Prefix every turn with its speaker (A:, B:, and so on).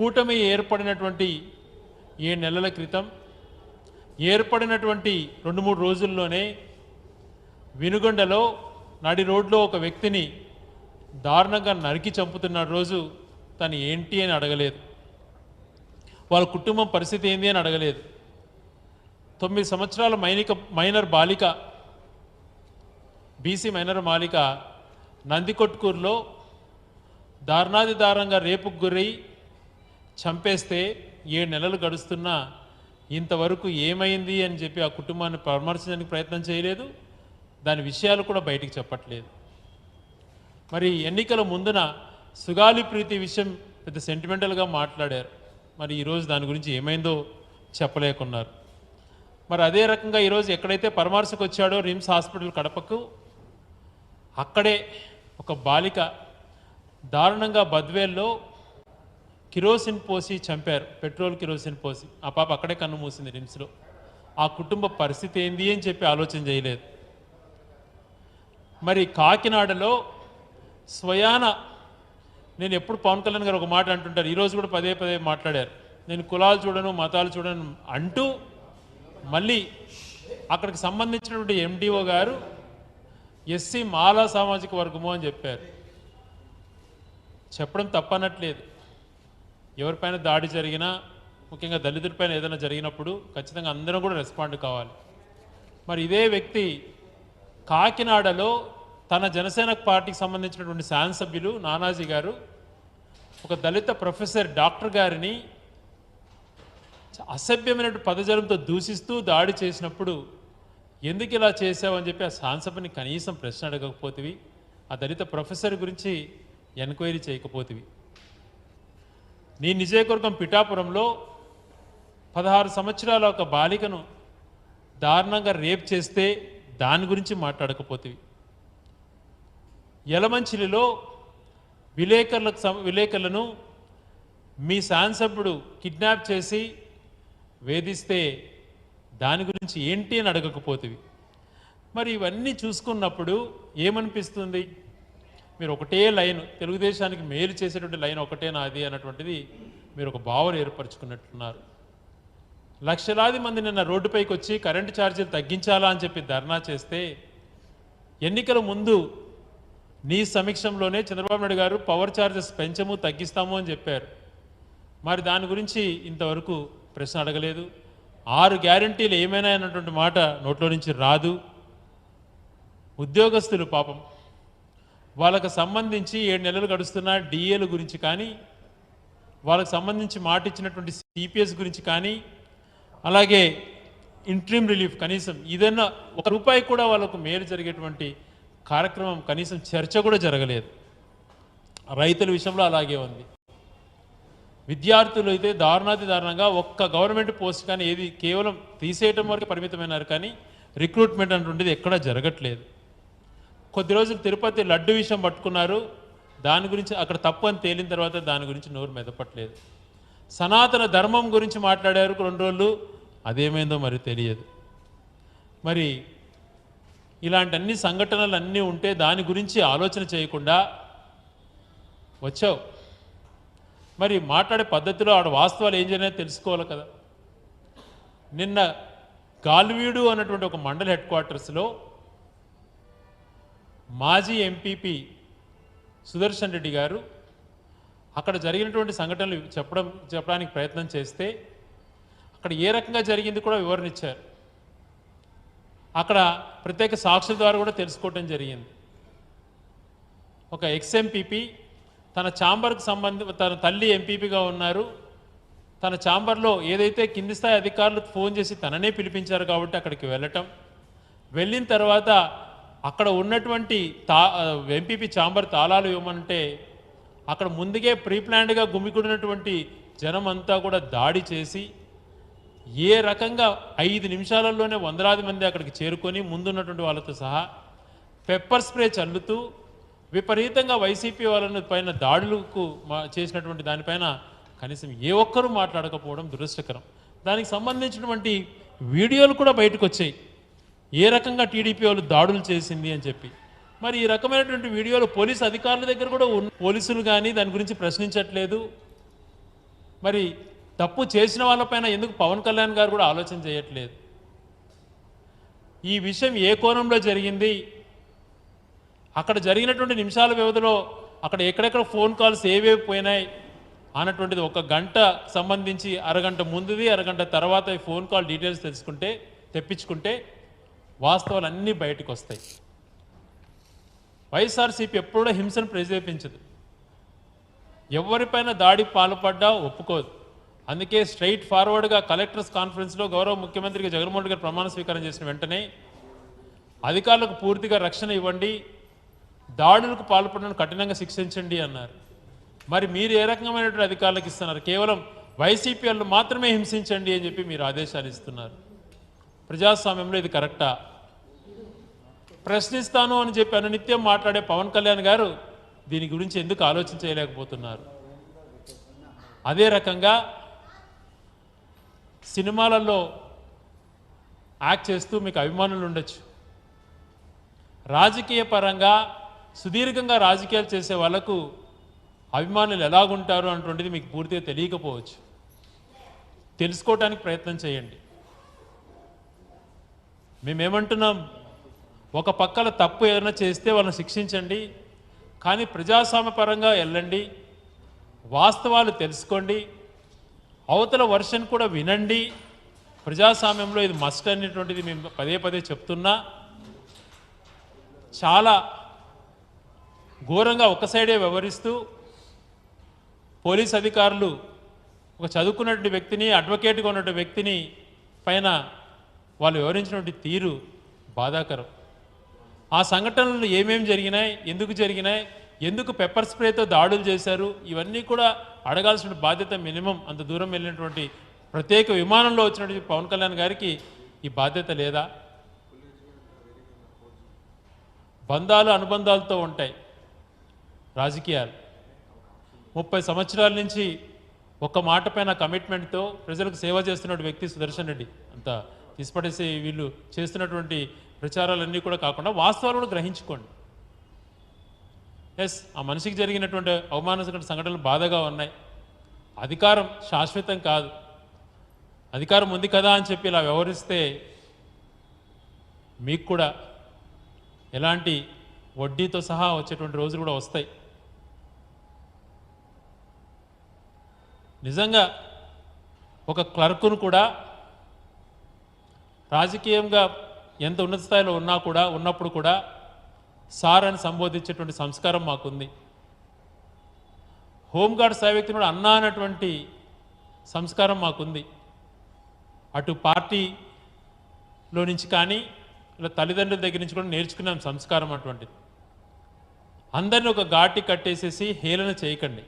A: కూటమి ఏర్పడినటువంటి 7 నెలల క్రితం ఏర్పడినటువంటి 2-3 రోజుల్లోనే వినుగొండలో నడి రోడ్లో ఒక వ్యక్తిని దారుణంగా నరికి చంపుతున్న రోజు తను ఏంటి అని అడగలేదు. వాళ్ళ కుటుంబం పరిస్థితి ఏంది అని అడగలేదు. 9 సంవత్సరాల మైనర్ బాలిక బీసీ మైనర్ బాలిక నందికొట్కూరులో దారుణాది దారుణంగా రేపుకు గురై చంపేస్తే 7 నెలలు గడుస్తున్నా ఇంతవరకు ఏమైంది అని చెప్పి ఆ కుటుంబాన్ని పరామర్శించడానికి ప్రయత్నం చేయలేదు. దాని విషయాలు కూడా బయటికి చెప్పట్లేదు. మరి ఎన్నికల ముందున సుగాలి ప్రీతి విషయం పెద్ద సెంటిమెంటల్గా మాట్లాడారు. మరి ఈరోజు దాని గురించి ఏమైందో చెప్పలేకున్నారు. మరి అదే రకంగా ఈరోజు ఎక్కడైతే పరామర్శకు వచ్చాడో రిమ్స్ హాస్పిటల్ కడపకు, అక్కడే ఒక బాలిక దారుణంగా బద్వేల్లో కిరోసిన్ పోసి చంపారు. పెట్రోల్ కిరోసిన్ పోసి ఆ పాప అక్కడే కన్ను మూసింది రిమ్స్లో. ఆ కుటుంబ పరిస్థితి ఏంది అని చెప్పి ఆలోచన చేయలేదు. మరి కాకినాడలో స్వయాన నేను ఎప్పుడు పవన్ కళ్యాణ్ గారు ఒక మాట అంటుంటారు, ఈరోజు కూడా పదే పదే మాట్లాడారు, నేను కులాలు చూడను మతాలు చూడను అంటూ మళ్ళీ అక్కడికి సంబంధించినటువంటి ఎండిఓ గారు ఎస్సీ మాలా సామాజిక వర్గము అని చెప్పారు. చెప్పడం తప్పనట్లేదు. ఎవరిపైన దాడి జరిగినా, ముఖ్యంగా దళితులపైన ఏదైనా జరిగినప్పుడు ఖచ్చితంగా అందరం కూడా రెస్పాండ్ కావాలి. మరి ఇదే వ్యక్తి కాకినాడలో తన జనసేన పార్టీకి సంబంధించినటువంటి శాసనసభ్యులు నానాజీ గారు ఒక దళిత ప్రొఫెసర్ డాక్టర్ గారిని అసభ్యమైనటువంటి పదజాలంతో దూషిస్తూ దాడి చేసినప్పుడు ఎందుకు ఇలా చేసావని చెప్పి ఆ శాసనసభని కనీసం ప్రశ్న అడగకపోతివి, ఆ దళిత ప్రొఫెసర్ గురించి ఎంక్వైరీ చేయకపోతివి. నీ నిజయవర్గం పిఠాపురంలో 16 సంవత్సరాల ఒక బాలికను దారుణంగా రేప్ చేస్తే దాని గురించి మాట్లాడకపోతివి. యలమంచిలిలో విలేకరులను మీ శాసనసభ్యుడు కిడ్నాప్ చేసి వేధిస్తే దాని గురించి ఏంటి అని అడగకపోతివి. మరి ఇవన్నీ చూసుకున్నప్పుడు ఏమనిపిస్తుంది? మీరు ఒకటే లైన్, తెలుగుదేశానికి మేలు చేసేటువంటి లైన్ ఒకటే నాది అన్నటువంటిది మీరు ఒక భావన ఏర్పరచుకున్నట్లున్నారు. లక్షలాది మంది నిన్న రోడ్డుపైకి వచ్చి కరెంటు ఛార్జీలు తగ్గించాలా అని చెప్పి ధర్నా చేస్తే ఎన్నికల ముందు నీ సమీక్షంలోనే చంద్రబాబు నాయుడు గారు పవర్ ఛార్జెస్ పెంచము తగ్గిస్తాము అని చెప్పారు. మరి దాని గురించి ఇంతవరకు ప్రశ్న అడగలేదు. 6 గ్యారంటీలు ఏమైనా అన్నటువంటి మాట నోట్లో నుంచి రాదు. ఉద్యోగస్తులు పాపం వాళ్ళకు సంబంధించి 7 నెలలు గడుస్తున్న డిఏల గురించి కానీ, వాళ్ళకు సంబంధించి మాట ఇచ్చినటువంటి సిపిఎస్ గురించి కానీ, అలాగే ఇంట్రీమ్ రిలీఫ్ కనీసం ఏదైనా ₹1 కూడా వాళ్ళకు మేలు జరిగేటువంటి కార్యక్రమం కనీసం చర్చ కూడా జరగలేదు. రైతుల విషయంలో అలాగే ఉంది. విద్యార్థులు అయితే దారుణాతి దారుణంగా ఒక్క గవర్నమెంట్ పోస్ట్ కానీ ఏది కేవలం తీసేయటం వరకు పరిమితమైనారు, కానీ రిక్రూట్మెంట్ అటువంటిది ఎక్కడా జరగట్లేదు. కొద్ది రోజులు తిరుపతి లడ్డు విషయం పట్టుకున్నారు, దాని గురించి అక్కడ తప్పు అని తేలిన తర్వాత దాని గురించి నోరు మెదపట్లేదు. సనాతన ధర్మం గురించి మాట్లాడారు 2 రోజులు, అదేమైందో మరి తెలియదు. మరి ఇలాంటి అన్ని సంఘటనలు అన్నీ ఉంటే దాని గురించి ఆలోచన చేయకుండా వచ్చావు. మరి మాట్లాడే పద్ధతిలో ఆడ వాస్తవాలు ఏం జరిగినా తెలుసుకోవాలి కదా. నిన్న గాల్వీడు అన్నటువంటి ఒక మండల హెడ్ క్వార్టర్స్లో మాజీ ఎంపీపీ సుదర్శన్ రెడ్డి గారు అక్కడ జరిగినటువంటి సంఘటనలు చెప్పడానికి ప్రయత్నం చేస్తే అక్కడ ఏ రకంగా జరిగింది కూడా వివరణ ఇచ్చారు. అక్కడ ప్రత్యేక సాక్షుల ద్వారా కూడా తెలుసుకోవటం జరిగింది. ఒక ఎక్స్ఎంపీపీ తన ఛాంబర్కి తన తల్లి ఎంపీపీగా ఉన్నారు, తన ఛాంబర్లో ఏదైతే కింది స్థాయి అధికారులు ఫోన్ చేసి తననే పిలిపించారు కాబట్టి అక్కడికి వెళ్ళిన తర్వాత అక్కడ ఉన్నటువంటి ఎంపీపీ ఛాంబర్ తాళాలు ఇవ్వమంటే అక్కడ ముందుగే ప్రీప్లాన్డ్గా గుమికూడినటువంటి జనం అంతా కూడా దాడి చేసి ఏ రకంగా 5 నిమిషాలలోనే వందలాది మంది అక్కడికి చేరుకొని ముందున్నటువంటి వాళ్ళతో సహా పెప్పర్ స్ప్రే చల్లుతూ విపరీతంగా వైసీపీ వాళ్ళ పైన దాడులకు చేసినటువంటి దానిపైన కనీసం ఏ ఒక్కరూ మాట్లాడకపోవడం దురదృష్టకరం. దానికి సంబంధించినటువంటి వీడియోలు కూడా బయటకు వచ్చాయి, ఏ రకంగా టీడీపీ వాళ్ళు దాడులు చేసింది అని చెప్పి. మరి ఈ రకమైనటువంటి వీడియోలు పోలీసు అధికారుల దగ్గర కూడా పోలీసులు కానీ దాని గురించి ప్రశ్నించట్లేదు. మరి తప్పు చేసిన వాళ్ళపైన ఎందుకు పవన్ కళ్యాణ్ గారు కూడా ఆలోచన చేయట్లేదు? ఈ విషయం ఏ కోణంలో జరిగింది, అక్కడ జరిగినటువంటి నిమిషాల వ్యవధిలో అక్కడ ఎక్కడెక్కడ ఫోన్ కాల్స్ ఏవేవి పోయినాయి అన్నటువంటిది ఒక గంట సంబంధించి అరగంట ముందుది అరగంట తర్వాత ఈ ఫోన్ కాల్ డీటెయిల్స్ తెప్పించుకుంటే వాస్తవాలు అన్నీ బయటకు వస్తాయి. వైఎస్ఆర్సీపీ ఎప్పుడూ హింసను ప్రేరేపించదు, ఎవరిపైన దాడి పాల్పడ్డా ఒప్పుకోదు. అందుకే స్ట్రైట్ ఫార్వర్డ్గా కలెక్టర్స్ కాన్ఫరెన్స్లో గౌరవ ముఖ్యమంత్రిగా జగన్మోహన్ రెడ్డి గారు ప్రమాణ స్వీకారం చేసిన వెంటనే అధికారులకు పూర్తిగా రక్షణ ఇవ్వండి, దాడులకు పాల్పడిన కఠినంగా శిక్షించండి అన్నారు. మరి మీరు ఏ రకమైనటువంటి అధికారులకు ఇస్తున్నారు? కేవలం వైసీపీ వాళ్ళు మాత్రమే హింసించండి అని చెప్పి మీరు ఆదేశాలు ఇస్తున్నారు. ప్రజాస్వామ్యంలో ఇది కరెక్టా? ప్రశ్నిస్తాను అని చెప్పి అనునిత్యం మాట్లాడే పవన్ కళ్యాణ్ గారు దీని గురించి ఎందుకు ఆలోచన చేయలేకపోతున్నారు? అదే రకంగా సినిమాలలో యాక్ట్ చేస్తూ మీకు అభిమానులు ఉండొచ్చు, రాజకీయ పరంగా సుదీర్ఘంగా రాజకీయాలు చేసే వాళ్ళకు అభిమానులు ఎలాగుంటారు అన్నటువంటిది మీకు పూర్తిగా తెలియకపోవచ్చు. తెలుసుకోవడానికి ప్రయత్నం చేయండి. మేమేమంటున్నాం, ఒక పక్కల తప్పు ఏదైనా చేస్తే వాళ్ళని శిక్షించండి, కానీ ప్రజాస్వామ్యపరంగా వెళ్ళండి, వాస్తవాలు తెలుసుకోండి, అవతల వర్షన్ కూడా వినండి. ప్రజాస్వామ్యంలో ఇది మస్ట్ అనేటువంటిది మేము పదే పదే చెప్తున్నా. చాలా ఘోరంగా ఒక సైడే వ్యవహరిస్తూ పోలీస్ అధికారులు ఒక చదువుకున్నటువంటి వ్యక్తిని, అడ్వకేట్గా ఉన్నటువంటి వ్యక్తిని పైన వాళ్ళు వివరించినటువంటి తీరు బాధాకరం. ఆ సంఘటనలు ఏమేమి జరిగినాయి, ఎందుకు జరిగినాయి, ఎందుకు పెప్పర్ స్ప్రేతో దాడులు చేశారు, ఇవన్నీ కూడా అడగాల్సిన బాధ్యత మినిమం. అంత దూరం వెళ్ళినటువంటి ప్రత్యేక విమానంలో వచ్చినటువంటి పవన్ కళ్యాణ్ గారికి ఈ బాధ్యత లేదా? బంధాలు అనుబంధాలతో ఉంటాయి రాజకీయాలు. 30 సంవత్సరాల నుంచి ఒక్క మాట పైన కమిట్మెంట్తో ప్రజలకు సేవ చేస్తున్న వ్యక్తి సుదర్శన్ రెడ్డి. అంత తీసిపడేసి వీళ్ళు చేస్తున్నటువంటి ప్రచారాలన్నీ కూడా కాకుండా వాస్తవాలు కూడా గ్రహించుకోండి. ఎస్, ఆ మనిషికి జరిగినటువంటి అవమానకర సంఘటనలు బాధగా ఉన్నాయి. అధికారం శాశ్వతం కాదు. అధికారం ఉంది కదా అని చెప్పి ఇలా వ్యవహరిస్తే మీకు కూడా ఎలాంటి వడ్డీతో సహా వచ్చేటువంటి రోజులు కూడా వస్తాయి. నిజంగా ఒక క్లర్కును కూడా రాజకీయంగా ఎంత ఉన్నత స్థాయిలో ఉన్నప్పుడు కూడా సార్ అని సంబోధించేటువంటి సంస్కారం మాకుంది. హోంగార్డ్ వ్యక్తిని కూడా అన్నా అన్నటువంటి సంస్కారం మాకుంది. అటు పార్టీలో నుంచి కానీ ఇలా తల్లిదండ్రుల దగ్గర నుంచి కూడా నేర్చుకున్నాం సంస్కారం అటువంటిది. అందరినీ ఒక ఘాటి కట్టేసేసి హేళన చేయకండి.